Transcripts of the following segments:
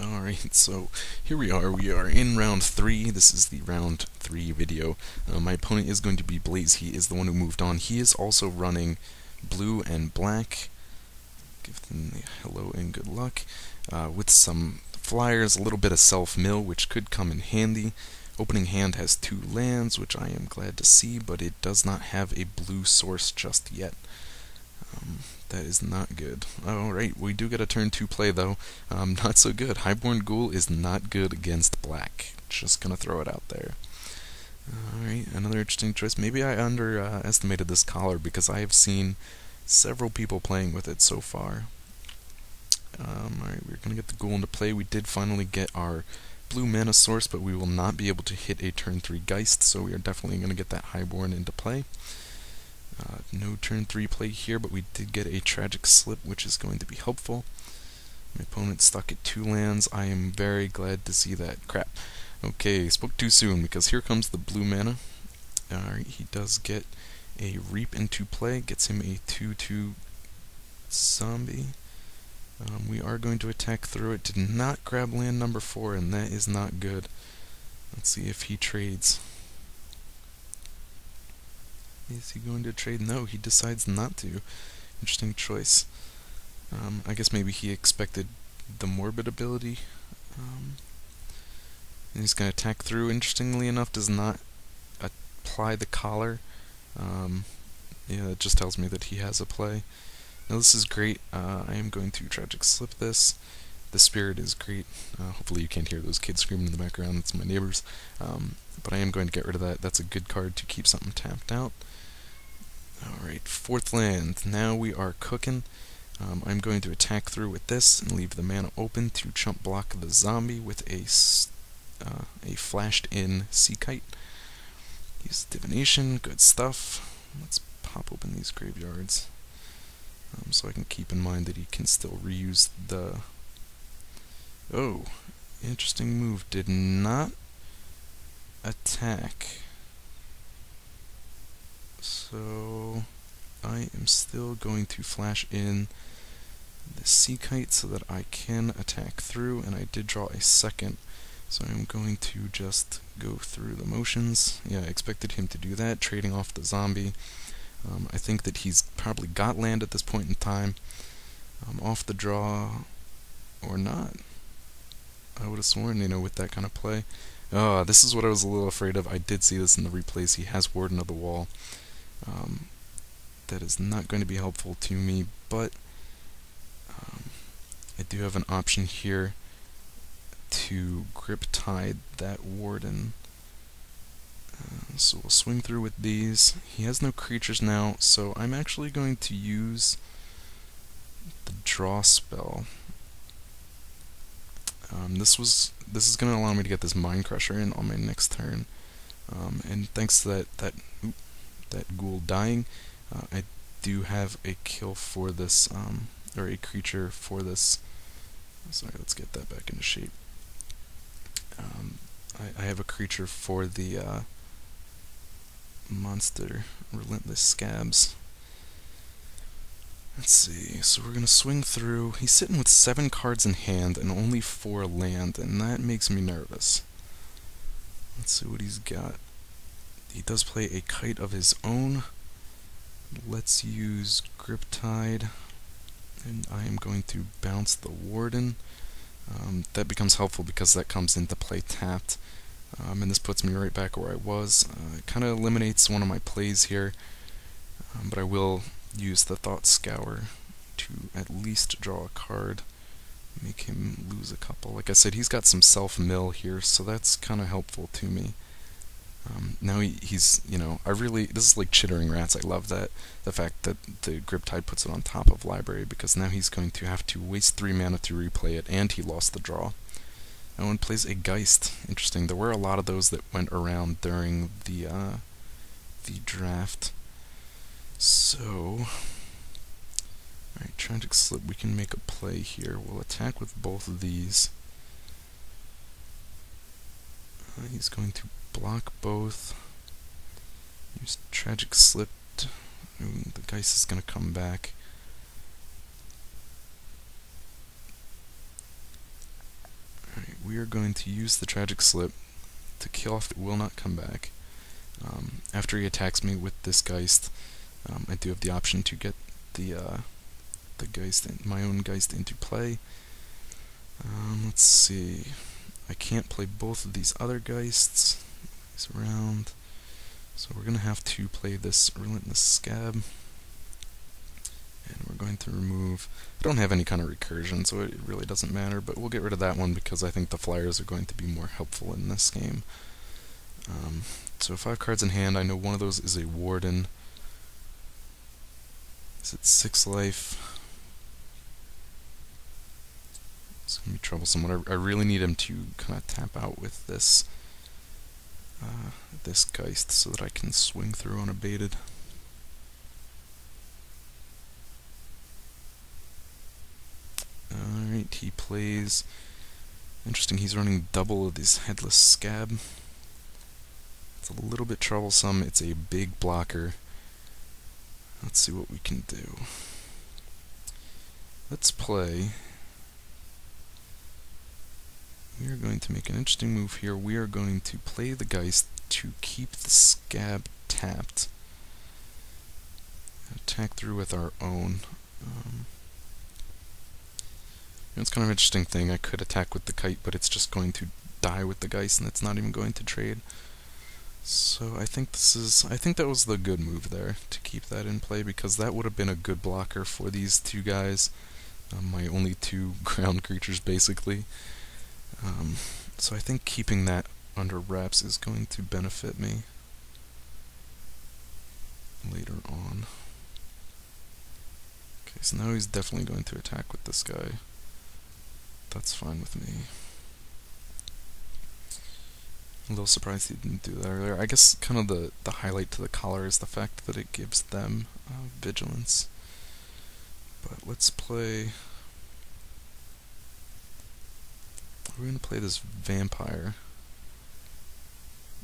Alright, so here we are in round 3. This is the round 3 video. My opponent is going to be Blaze. He is the one who moved on. He is also running blue and black. Give them the hello and good luck. With some flyers, a little bit of self-mill, which could come in handy. Opening hand has 2 lands, which I am glad to see, but it does not have a blue source just yet. That is not good. Alright, we do get a turn 2 play though. Not so good. Highborn Ghoul is not good against black. Just gonna throw it out there. Alright, another interesting choice. Maybe I underestimated this collar because I have seen several people playing with it so far. Alright, we're gonna get the Ghoul into play. We did finally get our blue mana source, but we will not be able to hit a turn 3 Geist, so we are definitely gonna get that Highborn into play. No turn 3 play here, but we did get a Tragic Slip, which is going to be helpful. My opponent's stuck at 2 lands. I am very glad to see that. Crap. Okay, spoke too soon, because here comes the blue mana. Alright, he does get a Reap into play, gets him a 2/2 zombie. We are going to attack through it. Did not grab land number 4, and that is not good. Let's see if he trades. Is he going to trade? No, he decides not to. Interesting choice. I guess maybe he expected the Morbid ability. And he's going to attack through. Interestingly enough, does not apply the collar. Yeah, it just tells me that he has a play. Now this is great. I am going to Tragic Slip this. The Spirit is great. Hopefully you can't hear those kids screaming in the background. It's my neighbors. But I am going to get rid of that. That's a good card to keep something tapped out. Alright, 4th land. Now we are cooking. I'm going to attack through with this and leave the mana open to chump block the zombie with a flashed in Sea Kite. Use Divination, good stuff. Let's pop open these graveyards. So I can keep in mind that he can still reuse the... Oh, interesting move. Did not attack. So I am still going to flash in the Sea Kite so that I can attack through, and I did draw a second, so I'm going to just go through the motions. Yeah, I expected him to do that, trading off the zombie. I think that he's probably got land at this point in time. Off the draw, or not. I would have sworn, with that kind of play. This is what I was a little afraid of. I did see this in the replays. He has Warden of the Wall. That is not going to be helpful to me, but I do have an option here to Grip Tide that Warden. So we'll swing through with these. He has no creatures now, so I'm actually going to use the Draw spell. This is going to allow me to get this Mind Crusher in on my next turn, and thanks to that Ghoul dying, I do have a kill for this, or a creature for this. Sorry, let's get that back into shape. I have a creature for the monster Relentless Scabs. Let's see, so we're gonna swing through. He's sitting with 7 cards in hand and only 4 land, and that makes me nervous. Let's see what he's got. He does play a Kite of his own. Let's use Grip Tide, and I am going to bounce the Warden. That becomes helpful because that comes into play tapped, and this puts me right back where I was. It kind of eliminates one of my plays here, but I will use the Thought Scour to at least draw a card, make him lose a couple. Like I said, he's got some self-mill here, so that's kind of helpful to me. Now he's, this is like Chittering Rats. I love that, the fact that the Grip Tide puts it on top of Library, because now he's going to have to waste 3 mana to replay it, and he lost the draw. Now one plays a Geist. Interesting, there were a lot of those that went around during the draft. So, alright, Tragic Slip, we can make a play here. We'll attack with both of these. He's going to block both. Use Tragic Slip. The Geist is going to come back. we are going to use the Tragic Slip to kill off the will not come back. After he attacks me with this Geist, I do have the option to get the Geist, my own Geist, into play. Let's see. I can't play both of these other Geists. He's around. So we're going to have to play this Relentless Scab. And we're going to remove... I don't have any kind of recursion, so it really doesn't matter, but we'll get rid of that one because I think the flyers are going to be more helpful in this game. So 5 cards in hand. I know one of those is a Warden. Is it 6 life? It's going to be troublesome. I really need him to kind of tap out with this this Geist so that I can swing through unabated. Alright, he plays... Interesting, he's running double of this Headless Scab. It's a little bit troublesome. It's a big blocker. Let's see what we can do. Let's play... We are going to make an interesting move here. We are going to play the Geist to keep the Scab tapped. Attack through with our own. It's kind of an interesting thing. I could attack with the Kite, but it's just going to die with the Geist, and it's not even going to trade. So I think that was the good move there, to keep that in play, because that would have been a good blocker for these two guys. My only 2 ground creatures, basically. So I think keeping that under wraps is going to benefit me later on. Okay, so now he's definitely going to attack with this guy. That's fine with me. A little surprised he didn't do that earlier. I guess kind of the highlight to the collar is the fact that it gives them vigilance. But let's play... We're going to play this Vampire.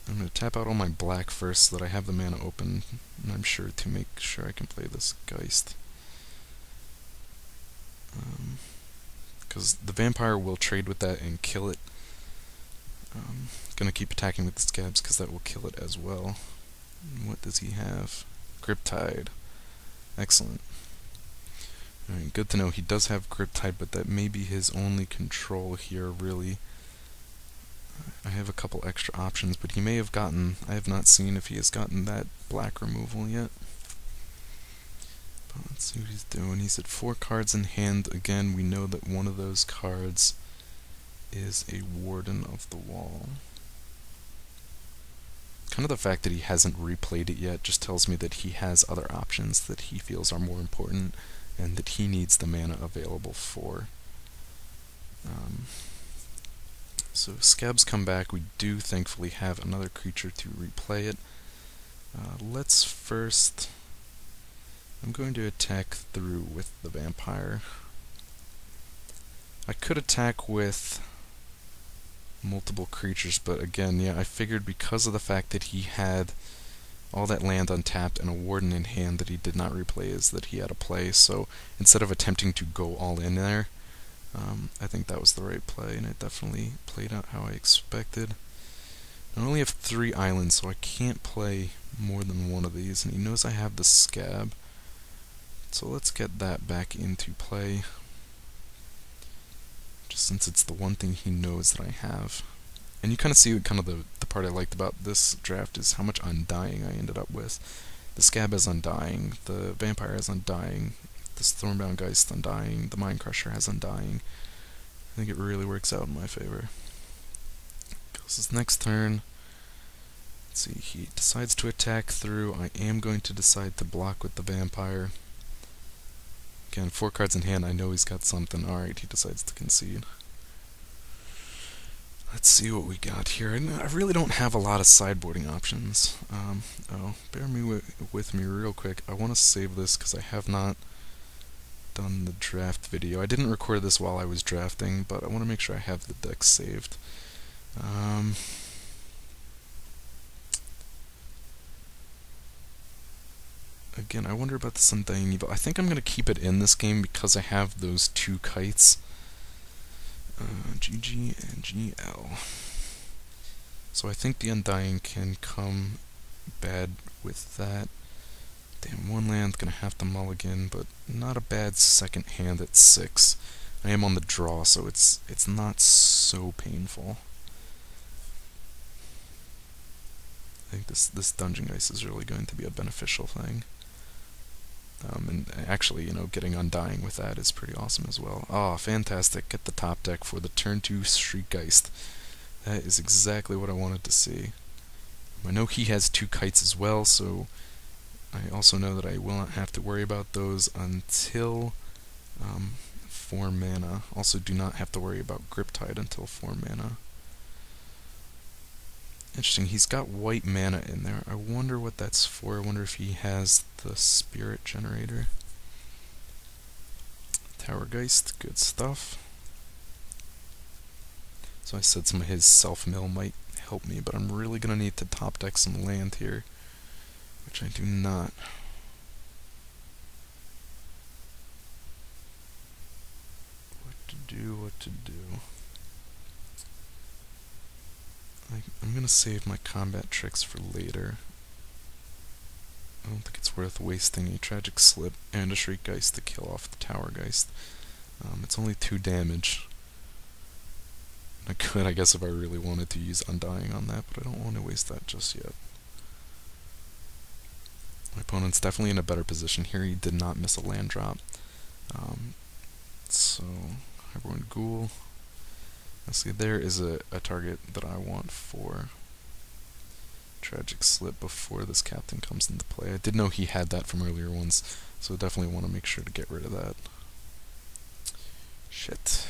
I'm going to tap out all my black first so that I have the mana open, and I'm sure to make sure I can play this Geist. Because the Vampire will trade with that and kill it. Gonna keep attacking with the Scabs because that will kill it as well. And what does he have? Griptide. Excellent. Alright, good to know. He does have Griptide, but that may be his only control here, really. I have a couple extra options, but he may have gotten... I have not seen if he has gotten that black removal yet. But let's see what he's doing. He's at 4 cards in hand. Again, we know that one of those cards is a Warden of the Wall. Kind of the fact that he hasn't replayed it yet just tells me that he has other options that he feels are more important and that he needs the mana available for. So Scabs come back. We do thankfully have another creature to replay it. Let's first... I'm going to attack through with the Vampire. I could attack with multiple creatures, but again, yeah, I figured because of the fact that he had all that land untapped and a Warden in hand that he did not replay is that he had a play, so instead of attempting to go all in there, I think that was the right play, and it definitely played out how I expected. I only have 3 islands, so I can't play more than one of these, and he knows I have the Scab, so let's get that back into play, just since it's the one thing he knows that I have. And you kind of see kind of the part I liked about this draft is how much Undying I ended up with. The Scab has Undying, the Vampire has Undying, the Stormbound Geist Undying, the Mind Crusher has Undying. I think it really works out in my favor. Goes his next turn. Let's see, he decides to attack through. I am going to decide to block with the Vampire. Again, 4 cards in hand, I know he's got something. Alright, he decides to concede. Let's see what we got here. I really don't have a lot of sideboarding options. Bear with me real quick. I want to save this because I have not done the draft video. I didn't record this while I was drafting, but I want to make sure I have the deck saved. Again, I wonder about this Undying Evil. I think I'm going to keep it in this game because I have those 2 kites. GG and GL. So I think the Undying can come bad with that. Damn, one land, gonna have to mulligan, but not a bad second hand at 6. I am on the draw, so it's not so painful. I think this Dungeon Geist is really going to be a beneficial thing. And actually, you know, getting Undying with that is pretty awesome as well. Oh, fantastic. Get the top deck for the turn 2 Shriekgeist. That is exactly what I wanted to see. I know he has 2 kites as well, so I also know that I will not have to worry about those until 4 mana. Also do not have to worry about Griptide until 4 mana. Interesting, he's got white mana in there. I wonder what that's for. I wonder if he has the Spirit Generator. Towergeist, good stuff. So I said some of his self-mill might help me, but I'm really going to need to top deck some land here, which I do not. What to do. I'm going to save my combat tricks for later. I don't think it's worth wasting a Tragic Slip and a Shriekgeist to kill off the Towergeist. It's only 2 damage. I could, I guess, if I really wanted to use Undying on that, but I don't want to waste that just yet. My opponent's definitely in a better position here. He did not miss a land drop. So, Highborn Ghoul. Let's see, there is a target that I want for Tragic Slip before this Captain comes into play. I did know he had that from earlier ones, so definitely want to make sure to get rid of that. Shit.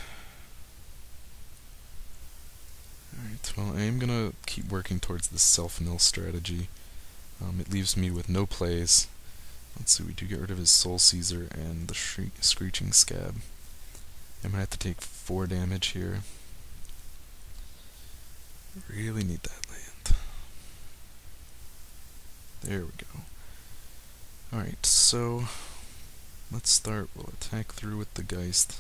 Alright, well, I am going to keep working towards this self-mill strategy. It leaves me with no plays. Let's see, we do get rid of his Soul Caesar and the Screeching Scab. I'm going to have to take 4 damage here. Really need that land. There we go. Alright, so let's start. We'll attack through with the Geist.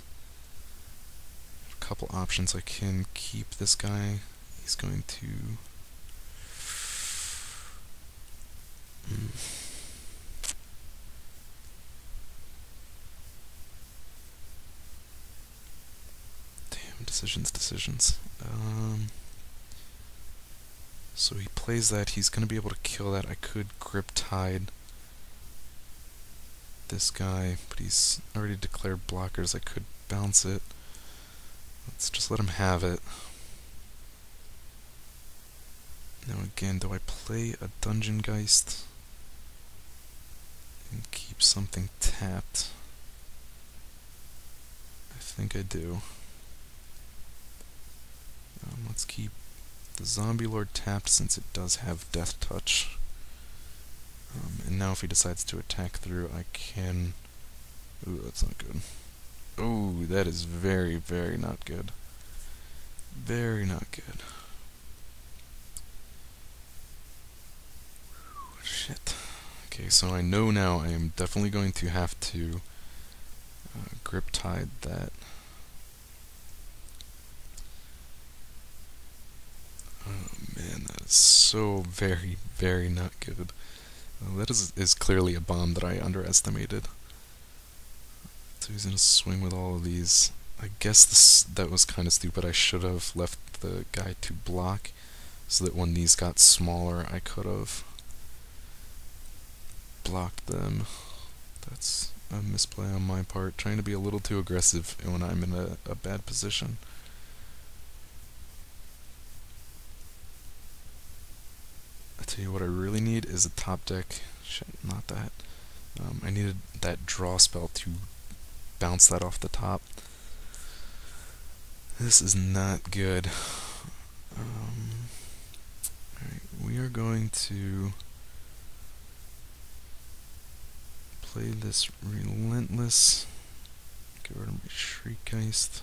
A couple options. I can keep this guy. He's going to damn, decisions. So he plays that. He's going to be able to kill that. I could Griptide this guy, but he's already declared blockers. I could bounce it. Let's just let him have it. Now again, do I play a Dungeon Geist and keep something tapped? I think I do. Let's keep the Zombie Lord tapped since it does have Death Touch. And now if he decides to attack through, I can... Ooh, that's not good. Ooh, that is very, very not good. Very not good. Shit. Okay, so I know now I am definitely going to have to Griptide that. Oh man, that is so very, very not good. That is clearly a bomb that I underestimated. So he's gonna swing with all of these. I guess that was kind of stupid. I should have left the guy to block, so that when these got smaller, I could have blocked them. That's a misplay on my part, trying to be a little too aggressive when I'm in a bad position. I tell you what I really need is a top deck. Shit, not that. I needed that draw spell to bounce that off the top. This is not good. Alright, we are going to play this Relentless. Get rid of my Shriekgeist.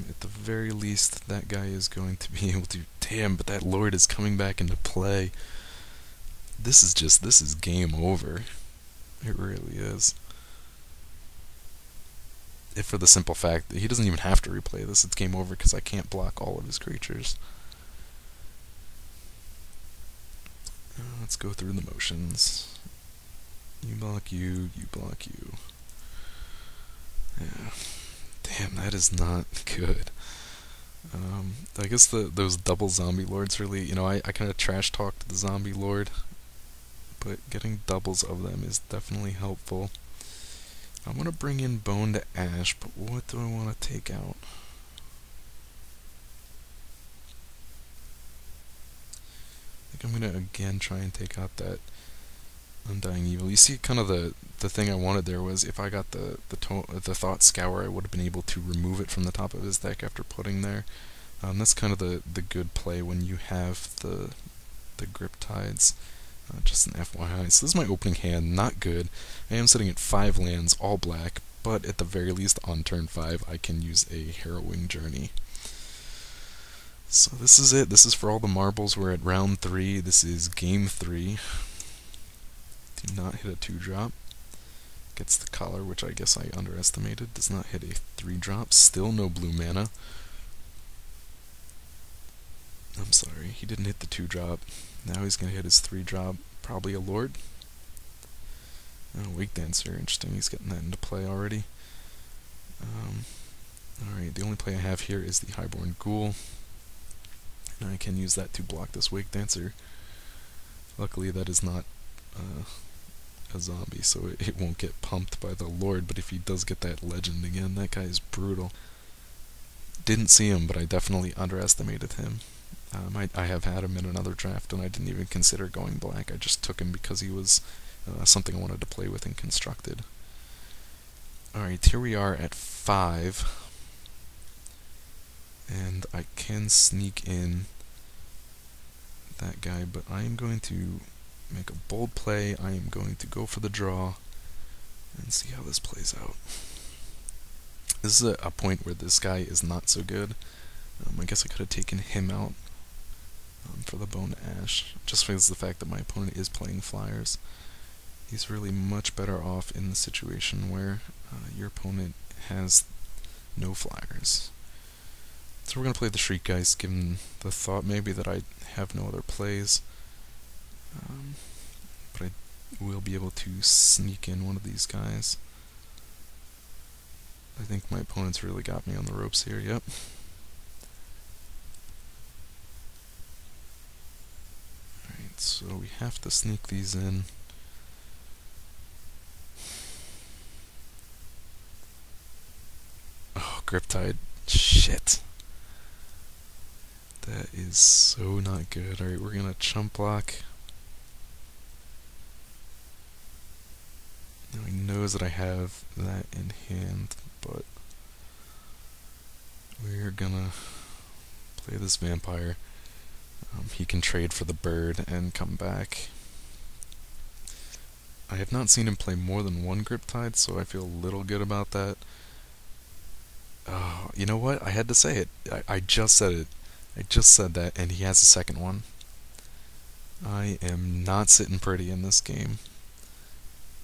At the very least, that guy is going to be able to... Damn, but that Lord is coming back into play. This is game over. It really is. if for the simple fact that he doesn't even have to replay this. It's game over because I can't block all of his creatures. Let's go through the motions. You block you, you block you. Yeah. Damn, that is not good. I guess those double zombie lords really, you know, I kind of trash talked the zombie lord, but getting doubles of them is definitely helpful. I'm going to bring in Bone to Ash, but what do I want to take out? I think I'm going to again try and take out that Undying Evil. You see, kind of the thing I wanted there was if I got the Thought Scour, I would have been able to remove it from the top of his deck after putting there. That's kind of the good play when you have the Grip Tides. Just an FYI. So this is my opening hand, not good. I am sitting at 5 lands, all black, but at the very least on turn 5 I can use a Harrowing Journey. So this is it. This is for all the marbles. We're at round 3. This is game 3. Do not hit a 2-drop. Gets the collar, which I guess I underestimated. Does not hit a 3-drop. Still no blue mana. I'm sorry, he didn't hit the 2-drop. Now he's going to hit his 3-drop. Probably a Lord. Oh, Wake Dancer, interesting. He's getting that into play already. Alright, the only play I have here is the Highborn Ghoul. And I can use that to block this Wake Dancer. Luckily that is not a zombie, so it won't get pumped by the Lord, but if he does get that Legend again, that guy is brutal. Didn't see him, but I definitely underestimated him. I have had him in another draft, and I didn't even consider going black. I just took him because he was something I wanted to play with in Constructed. Alright, here we are at 5. And I can sneak in that guy, but I am going to make a bold play. I am going to go for the draw and see how this plays out. This is a point where this guy is not so good. I guess I could have taken him out for the Bone Ash, just because of the fact that my opponent is playing flyers. He's really much better off in the situation where your opponent has no flyers. So we're going to play the Shriekgeist, given the thought maybe that I have no other plays. But I will be able to sneak in one of these guys. I think my opponent's really got me on the ropes here, yep. Alright, so we have to sneak these in. Oh, Griptide. Shit. That is so not good. Alright, we're gonna chump block. Now he knows that I have that in hand, but we're gonna play this vampire. He can trade for the bird and come back. I have not seen him play more than one Griptide, so I feel a little good about that. Oh, you know what? I had to say it. I just said it. I just said that, and he has a second one. I am not sitting pretty in this game.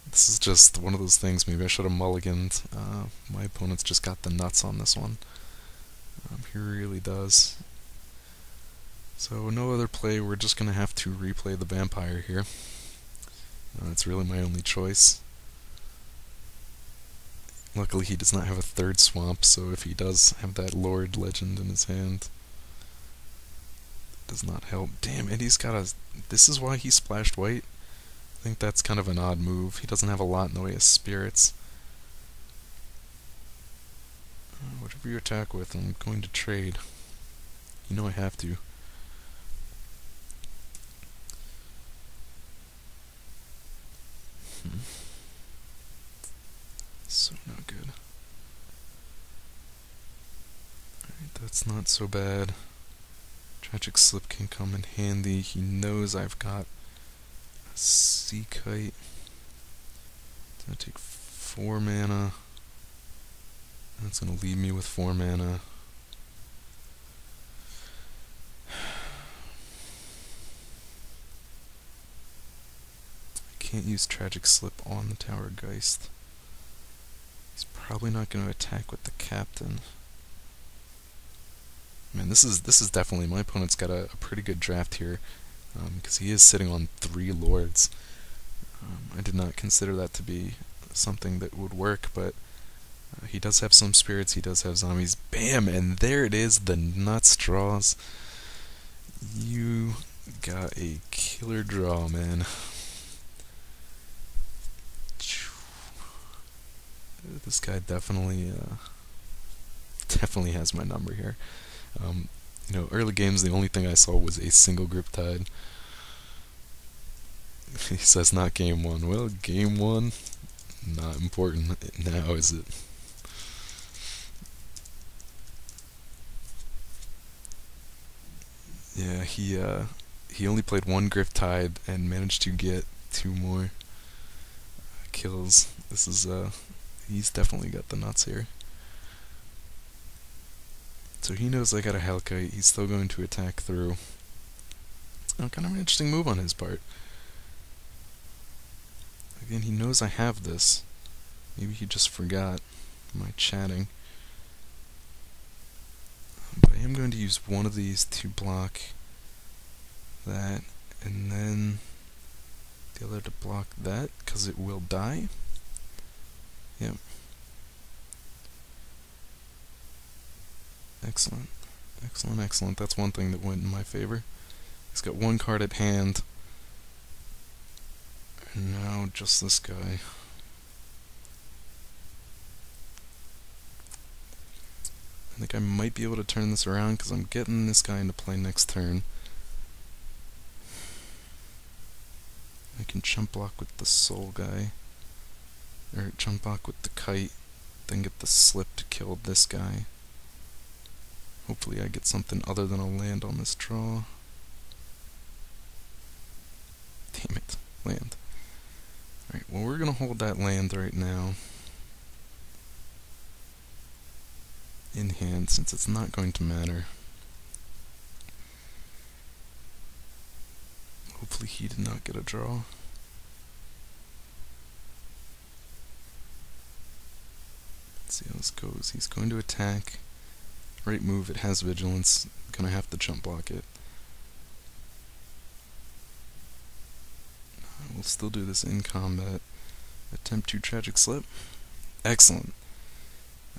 This is just one of those things. Maybe I should have mulliganed. My opponent's just got the nuts on this one. He really does. So no other play. We're just going to have to replay the vampire here. It's really my only choice. Luckily he does not have a third swamp, so if he does have that Lord Legend in his hand, it does not help. Damn, and he's got a... This is why he splashed white? I think that's kind of an odd move. He doesn't have a lot in the way of spirits. Whatever you attack with, I'm going to trade. You know I have to. So not good. Alright, that's not so bad. Tragic Slip can come in handy. He knows I've got a Sea Kite. It's gonna take 4 mana. That's gonna leave me with 4 mana. I can't use Tragic Slip on the Tower Geist. He's probably not going to attack with the captain. Man, this is definitely, my opponent's got a pretty good draft here, because he is sitting on 3 lords. I did not consider that to be something that would work, but he does have some spirits, he does have zombies. Bam! And there it is, the nuts draws. You got a killer draw, man. This guy definitely has my number here. You know, early games, the only thing I saw was a single grip tide. He says not game 1. Well, game 1, not important now, is it? Yeah, he only played 1 grip tide and managed to get 2 more kills. This is he's definitely got the nuts here. So he knows I got a Halkite. He's still going to attack through. Oh, kind of an interesting move on his part. Again, he knows I have this. Maybe he just forgot my chatting. But I am going to use one of these to block that, and then the other to block that, because it will die. Yep. Excellent. Excellent, excellent. That's one thing that went in my favor. He's got 1 card at hand. And now just this guy. I think I might be able to turn this around because I'm getting this guy into play next turn. I can jump block with the soul guy. Or jump block with the kite. Then get the slip to kill this guy. Hopefully I get something other than a land on this draw. Damn it. Land. Alright, well, we're going to hold that land right now in hand, since it's not going to matter. Hopefully he did not get a draw. Let's see how this goes. He's going to attack. Right move, it has vigilance. Gonna have to jump block it. We'll still do this in combat. Attempt to tragic slip. Excellent.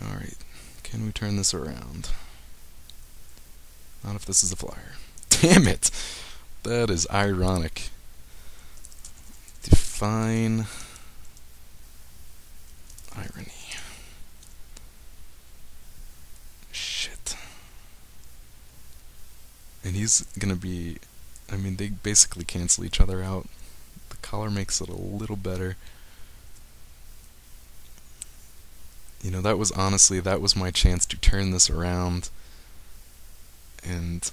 Alright, can we turn this around? Not if this is a flyer. Damn it! That is ironic. Define irony. Shit. And he's gonna be... I mean, they basically cancel each other out. The collar makes it a little better. You know, that was honestly, that was my chance to turn this around. And...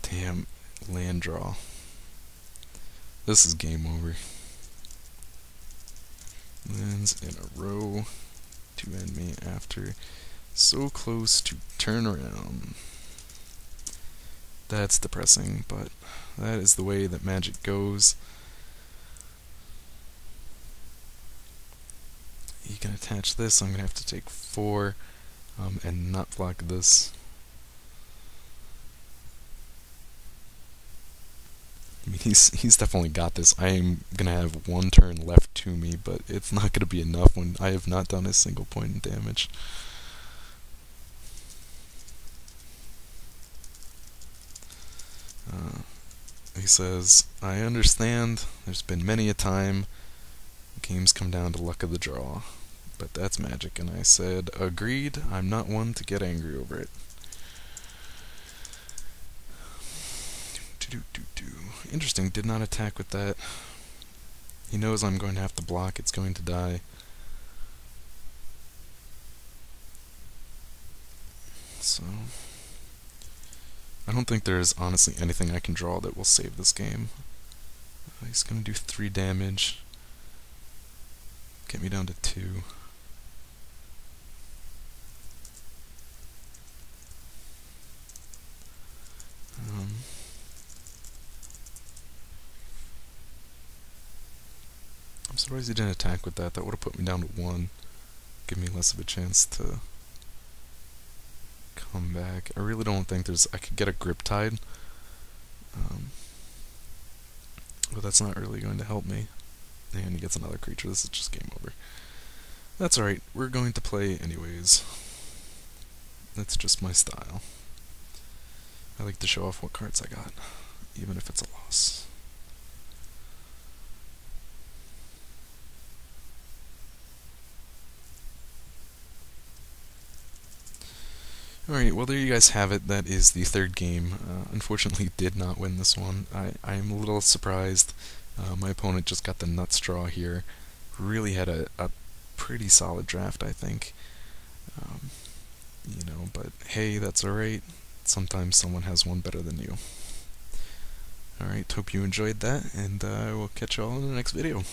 damn, land draw. This is game over. Lands in a row to end me after so close to turn around. That's depressing, but that is the way that Magic goes. You can attach this. I'm going to have to take 4 and not block this. I mean, he's definitely got this. I am going to have 1 turn left to me, but it's not going to be enough when I have not done a single point in damage. He says, I understand, there's been many a time games come down to luck of the draw, but that's Magic. And I said, agreed, I'm not one to get angry over it. Interesting, did not attack with that. He knows I'm going to have to block, it's going to die. So... I don't think there's honestly anything I can draw that will save this game. He's going to do 3 damage. Get me down to 2. I'm surprised he didn't attack with that. That would have put me down to 1. give me less of a chance to come back. I really don't think I could get a grip tide, but that's not really going to help me. And he gets another creature. This is just game over. That's alright, we're going to play anyways. That's just my style. I like to show off what cards I got, even if it's a loss. Alright, well there you guys have it. That is the third game. Unfortunately did not win this one. I'm a little surprised. My opponent just got the nut straw here. Really had a pretty solid draft, I think. You know, but hey, that's alright. Sometimes someone has one better than you. Alright, hope you enjoyed that, and I will catch you all in the next video.